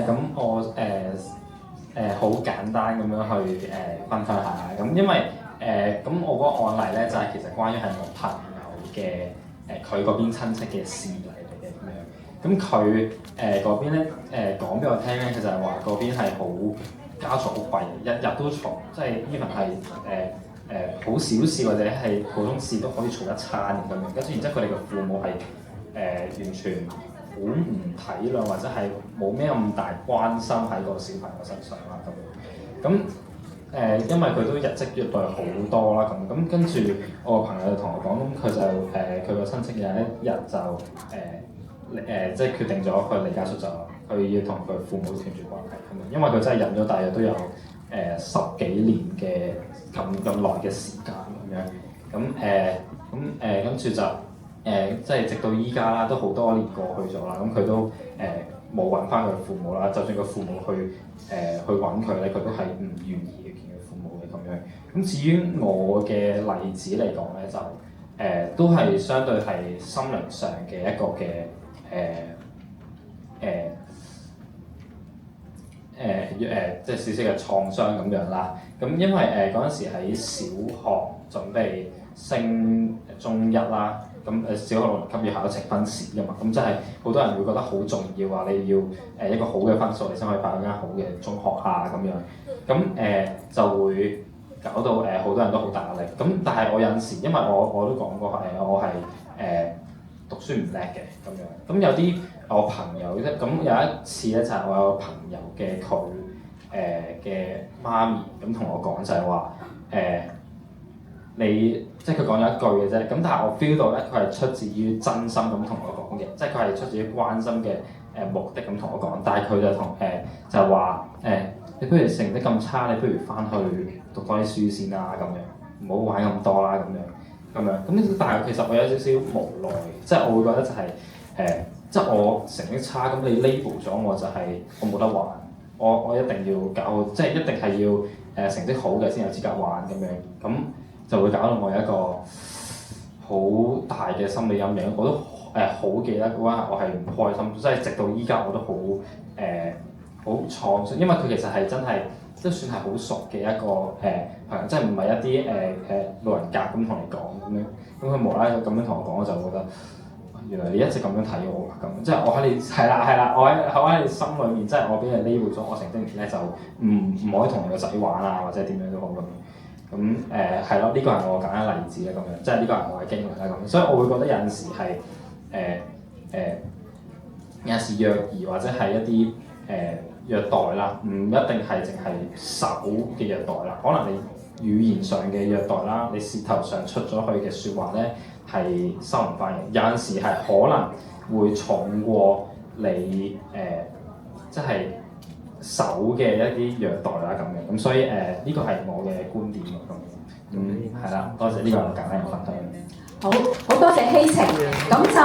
咁我好簡單咁樣去分享下，咁因為咁我嗰個案例咧就係其實關於係我朋友嘅佢嗰邊親戚嘅事例嚟嘅咁樣。咁佢嗰邊咧講俾我聽咧，佢就係話嗰邊係好家財好貴，日日都嘈，即係 even 係好小事或者係普通事都可以嘈一餐咁樣。跟住然之後佢哋嘅父母係完全好唔體諒或者係冇咩咁大關心喺個小朋友身上啦咁樣。咁因為佢都日積月累好多啦咁跟住我個朋友就同我講，咁佢就佢個親戚有一日就即係決定咗佢離家出走，佢要同佢父母斷絕關係咁樣，因為佢真係忍咗大約都有十幾年嘅咁耐嘅時間咁樣。跟住就即係直到依家啦，都好多年過去咗啦，咁佢都冇揾翻佢父母啦。就算個父母去揾佢咧，佢都係唔願意去見佢父母嘅咁樣。咁至於我嘅例子嚟講咧，就都係相對係心靈上嘅一個嘅即係少少嘅創傷咁樣啦。咁因為嗰陣時喺小學準備升中一啦，咁小學六年級要考呈分試㗎嘛，咁即係好多人會覺得好重要啊！你要一個好嘅分數，你先可以考一間好嘅中學啊咁樣。咁就會搞到好多人都好大壓力。咁但係我有陣時，因為我都講過我係讀書唔叻嘅咁樣。咁有啲我朋友咧，咁有一次咧就係我有個朋友嘅佢嘅媽咪咁同我講就係話你即係佢講咗一句嘅啫，咁但係我 feel 到咧佢係出自於真心咁同我講嘅，即係佢係出自於關心嘅目的咁同我講，但係佢就就係話你不如成績咁差，你不如翻去讀多啲書先啦咁樣，唔好玩咁多啦咁樣。咁但係其實我有少少無奈，即係我會覺得就係即係我成績差，咁你 label 咗我就係我冇得玩，我一定要搞好，即係一定係要成績好嘅先有資格玩咁樣，咁就會搞到我有一個好大嘅心理陰影。我都好記得嗰刻我係唔開心，即係直到依家我都好創傷，因為佢其實係真係都算係好熟嘅一個朋友，即係唔係一啲路人甲咁同你講咁樣。咁佢無啦啦咁樣同我講，我就覺得原來你一直咁樣睇我咁，即係我喺你係啦，我喺你心裏面，即係我俾你 label 咗我成績唔叻就唔可以同你個仔玩啊，或者點樣都好咁。咁係咯，呢個係我簡單例子啦咁樣，即係呢個係我嘅經歷啦咁。所以我會覺得有陣時係有陣時虐兒或者係一啲虐待啦，唔一定係淨係手嘅虐待啦，可能你語言上嘅虐待啦，你舌頭上出咗去嘅説話咧係收唔翻嘅，有陣時係可能會重過你即係手嘅一啲虐待啦咁樣。咁所以呢個係我嘅觀點咁。係啦，多謝呢個簡單嘅分享。好多謝希晴，咁就